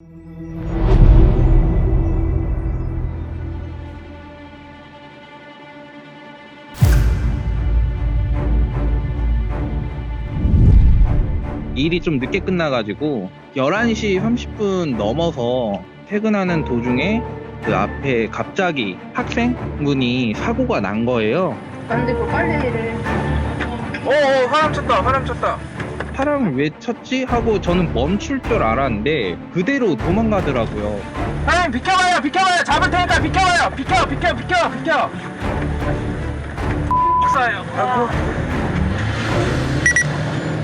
일이 좀 늦게 끝나가지고 11시 30분 넘어서 퇴근하는 도중에 그 앞에 갑자기 학생분이 사고가 난 거예요. 근데 그 빨리를 사람 쳤다. 사람을 왜 쳤지? 하고 저는 멈출 줄 알았는데 그대로 도망가더라고요. 사장님 비켜봐요. 잡을 테니까 비켜봐요. 비켜. 싸요.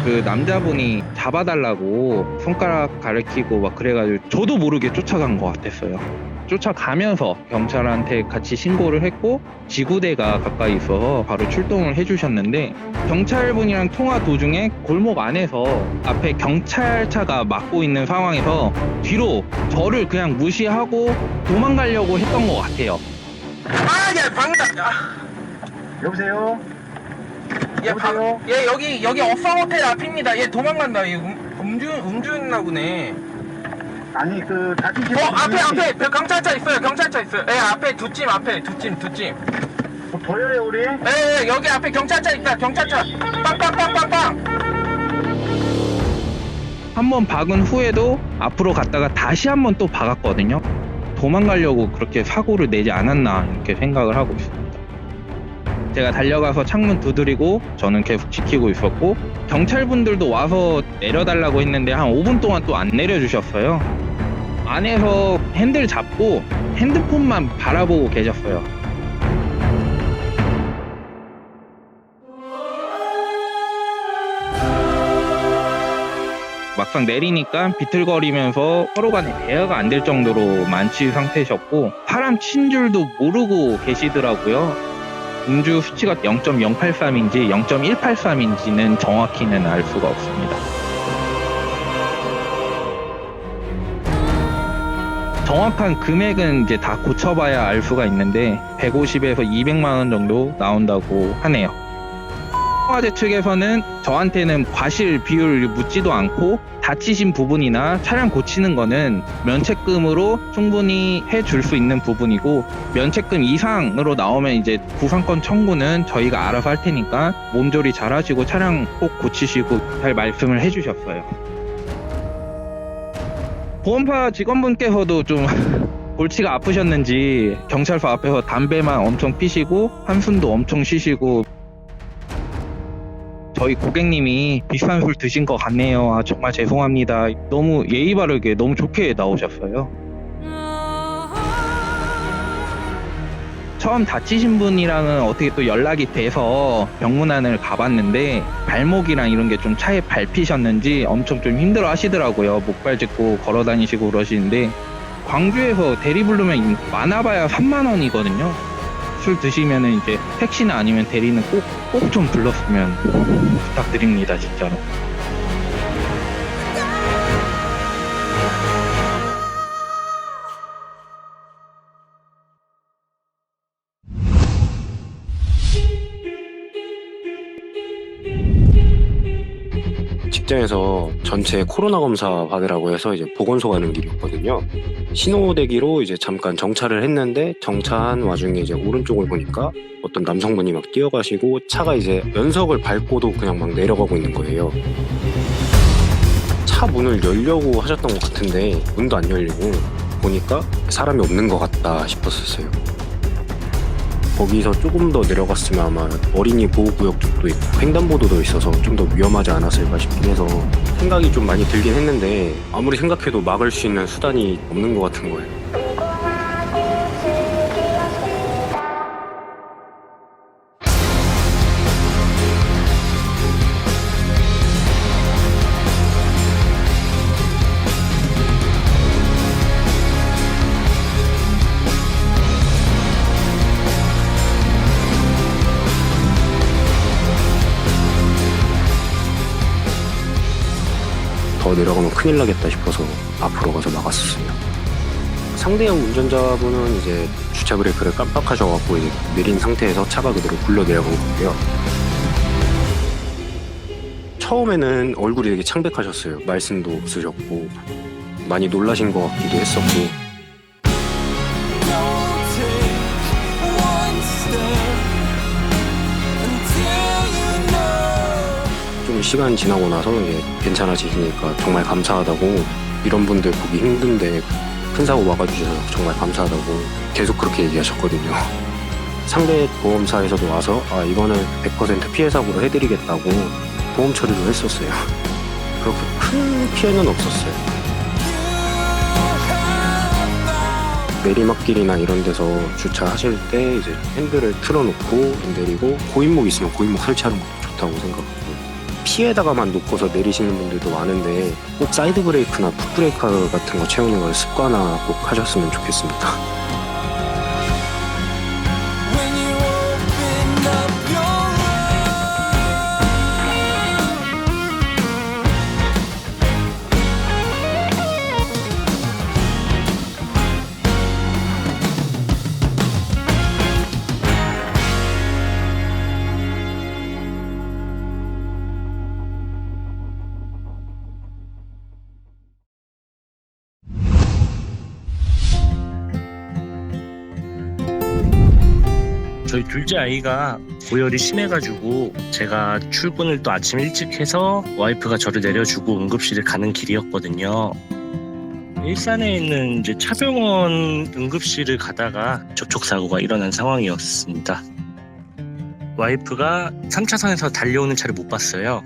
그 남자분이 잡아달라고 손가락 가리키고 막 그래가지고 저도 모르게 쫓아간 것 같았어요. 쫓아가면서 경찰한테 같이 신고를 했고 지구대가 가까이 있어서 바로 출동을 해주셨는데, 경찰분이랑 통화 도중에 골목 안에서 앞에 경찰차가 막고 있는 상황에서 뒤로 저를 그냥 무시하고 도망가려고 했던 것 같아요. 여보세요. 여보세요? 여기 업성 호텔 앞입니다. 얘 도망간다. 얘 음주했나 보네. 아니 그 다치신 앞에 경찰차 있어요. 예, 앞에 두 찜. 보여요 우리? 예, 여기 앞에 경찰차 있다. 빵빵빵빵빵. 한 번 박은 후에도 앞으로 갔다가 다시 한 번 또 박았거든요. 도망가려고 그렇게 사고를 내지 않았나 이렇게 생각을 하고 있습니다. 제가 달려가서 창문 두드리고 저는 계속 지키고 있었고, 경찰분들도 와서 내려달라고 했는데 한 5분 동안 또 안 내려주셨어요. 안에서 핸들 잡고 핸드폰만 바라보고 계셨어요. 막상 내리니까 비틀거리면서 서로 간에 대화가 안 될 정도로 만취 상태셨고 사람 친 줄도 모르고 계시더라고요. 음주 수치가 0.083인지 0.183인지는 정확히는 알 수가 없습니다. 정확한 금액은 이제 다 고쳐봐야 알 수가 있는데 150에서 200만 원 정도 나온다고 하네요. 화재 측에서는 저한테는 과실 비율을 묻지도 않고 다치신 부분이나 차량 고치는 거는 면책금으로 충분히 해줄 수 있는 부분이고, 면책금 이상으로 나오면 이제 구상권 청구는 저희가 알아서 할 테니까 몸조리 잘 하시고 차량 꼭 고치시고 잘 말씀을 해주셨어요. 보험사 직원분께서도 좀 골치가 아프셨는지 경찰서 앞에서 담배만 엄청 피시고 한숨도 엄청 쉬시고, 저희 고객님이 비싼 술 드신 것 같네요. 정말 죄송합니다. 너무 예의 바르게 너무 좋게 나오셨어요. 처음 다치신 분이랑은 어떻게 또 연락이 돼서 병문안을 가봤는데 발목이랑 이런 게 좀 차에 밟히셨는지 엄청 좀 힘들어 하시더라고요. 목발 짚고 걸어 다니시고 그러시는데, 광주에서 대리 부르면 많아봐야 3만 원이거든요. 술 드시면은 이제 택시나 아니면 대리는 꼭 좀 불렀으면 부탁드립니다, 진짜로. 직장에서 전체 코로나 검사 받으라고 해서 이제 보건소 가는 길이었거든요. 신호대기로 이제 잠깐 정차를 했는데, 정차한 와중에 이제 오른쪽을 보니까 어떤 남성분이 막 뛰어가시고 차가 이제 연석을 밟고도 그냥 막 내려가고 있는 거예요. 차 문을 열려고 하셨던 것 같은데 문도 안 열리고 보니까 사람이 없는 것 같다 싶었었어요. 거기서 조금 더 내려갔으면 아마 어린이 보호구역 쪽도 있고 횡단보도도 있어서 좀 더 위험하지 않았을까 싶긴 해서 생각이 좀 많이 들긴 했는데, 아무리 생각해도 막을 수 있는 수단이 없는 것 같은 거예요. 더 내려가면 큰일 나겠다 싶어서 앞으로 가서 막았었어요. 상대형 운전자분은 이제 주차 브레이크를 깜빡하셔갖고 이제 내린 상태에서 차가 그대로 굴러 내려간 거고요. 처음에는 얼굴이 되게 창백하셨어요. 말씀도 없으셨고 많이 놀라신 것 같기도 했었고 좀 시간이 지나고 나서 이게 괜찮아지시니까 정말 감사하다고, 이런 분들 보기 힘든데 큰 사고 막아주셔서 정말 감사하다고 계속 그렇게 얘기하셨거든요. 상대 보험사에서도 와서 이거는 100% 피해 사고로 해드리겠다고 보험 처리를 했었어요. 그렇게 큰 피해는 없었어요. 내리막길이나 이런 데서 주차하실 때 이제 핸들을 틀어놓고 내리고, 고인목 있으면 고인목 설치하는 것도 좋다고 생각하고, 피에다가만 놓고서 내리시는 분들도 많은데 꼭 사이드 브레이크나 풋 브레이크 같은 거 채우는 걸 습관화 꼭 하셨으면 좋겠습니다. 저희 둘째 아이가 고열이 심해가지고 제가 출근을 또 아침 일찍 해서 와이프가 저를 내려주고 응급실에 가는 길이었거든요. 일산에 있는 이제 차병원 응급실을 가다가 접촉사고가 일어난 상황이었습니다. 와이프가 3차선에서 달려오는 차를 못 봤어요.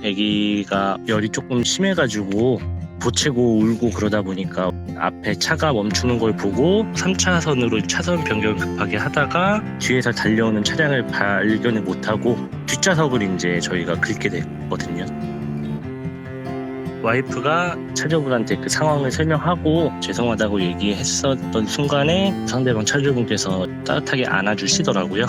아기가 열이 조금 심해가지고 보채고 울고 그러다 보니까 앞에 차가 멈추는 걸 보고 3차선으로 차선 변경을 급하게 하다가 뒤에서 달려오는 차량을 발견을 못하고 뒷좌석을 이제 저희가 긁게 됐거든요. 와이프가 차주분한테 그 상황을 설명하고 죄송하다고 얘기했었던 순간에 상대방 차주분께서 따뜻하게 안아주시더라고요.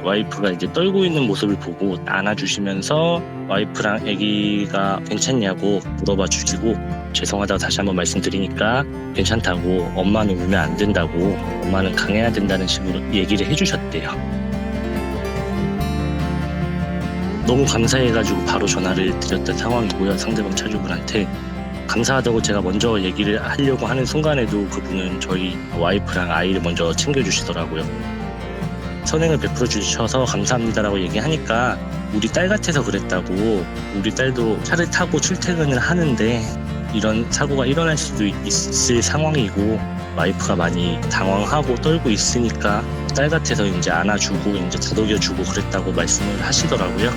와이프가 이제 떨고 있는 모습을 보고 안아주시면서 와이프랑 아기가 괜찮냐고 물어봐 주시고, 죄송하다고 다시 한번 말씀드리니까 괜찮다고, 엄마는 울면 안 된다고, 엄마는 강해야 된다는 식으로 얘기를 해주셨대요. 너무 감사해가지고 바로 전화를 드렸던 상황이고요. 상대방 차주분한테 감사하다고 제가 먼저 얘기를 하려고 하는 순간에도 그분은 저희 와이프랑 아이를 먼저 챙겨주시더라고요. 선행을 베풀어 주셔서 감사합니다라고 얘기하니까 우리 딸 같아서 그랬다고, 우리 딸도 차를 타고 출퇴근을 하는데 이런 사고가 일어날 수도 있을 상황이고 와이프가 많이 당황하고 떨고 있으니까 딸 같아서 이제 안아주고 이제 다독여주고 그랬다고 말씀을 하시더라고요.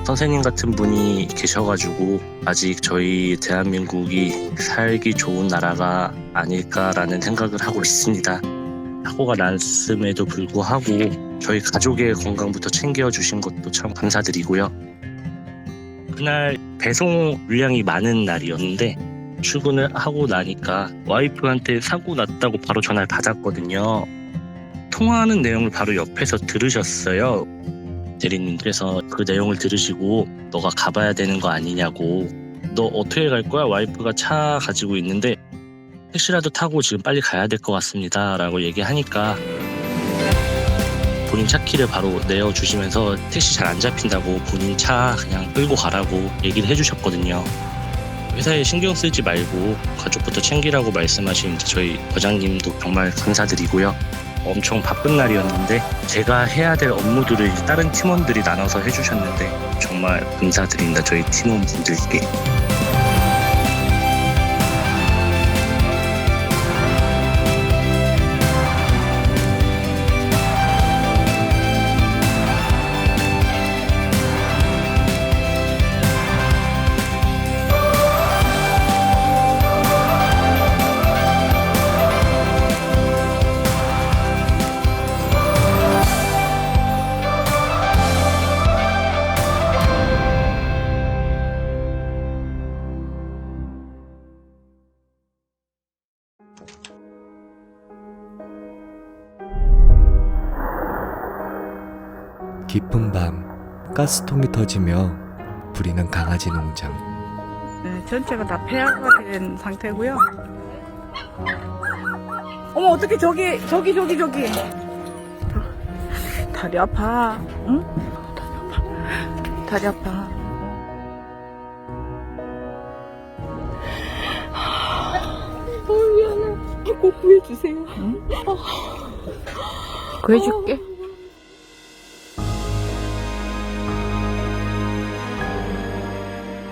선생님 같은 분이 계셔가지고 아직 저희 대한민국이 살기 좋은 나라가 아닐까라는 생각을 하고 있습니다. 사고가 났음에도 불구하고 저희 가족의 건강부터 챙겨주신 것도 참 감사드리고요. 그날 배송 물량이 많은 날이었는데 출근을 하고 나니까 와이프한테 사고 났다고 바로 전화를 받았거든요. 통화하는 내용을 바로 옆에서 들으셨어요. 대리님께서 그 내용을 들으시고 너가 가봐야 되는 거 아니냐고, 너 어떻게 갈 거야? 와이프가 차 가지고 있는데 택시라도 타고 지금 빨리 가야 될 것 같습니다 라고 얘기하니까 본인 차 키를 바로 내어주시면서 택시 잘 안 잡힌다고 본인 차 그냥 끌고 가라고 얘기를 해주셨거든요. 회사에 신경 쓰지 말고 가족부터 챙기라고 말씀하신 저희 과장님도 정말 감사드리고요. 엄청 바쁜 날이었는데 제가 해야 될 업무들을 다른 팀원들이 나눠서 해주셨는데 정말 감사드립니다. 저희 팀원분들께. 깊은 밤 가스통이 터지며 불이 난 강아지 농장. 네, 전체가 다 폐화가 된 상태고요. 어머 어떻게 저기 다리 아파. 응? 다리 아파. 꼭 구해주세요. 구해줄게.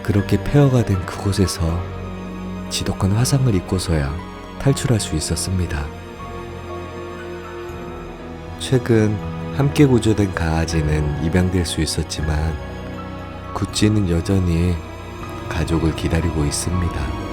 그렇게 폐허가 된 그곳에서 지독한 화상을 입고서야 탈출할 수 있었습니다. 최근 함께 구조된 강아지는 입양될 수 있었지만 구찌는 여전히 가족을 기다리고 있습니다.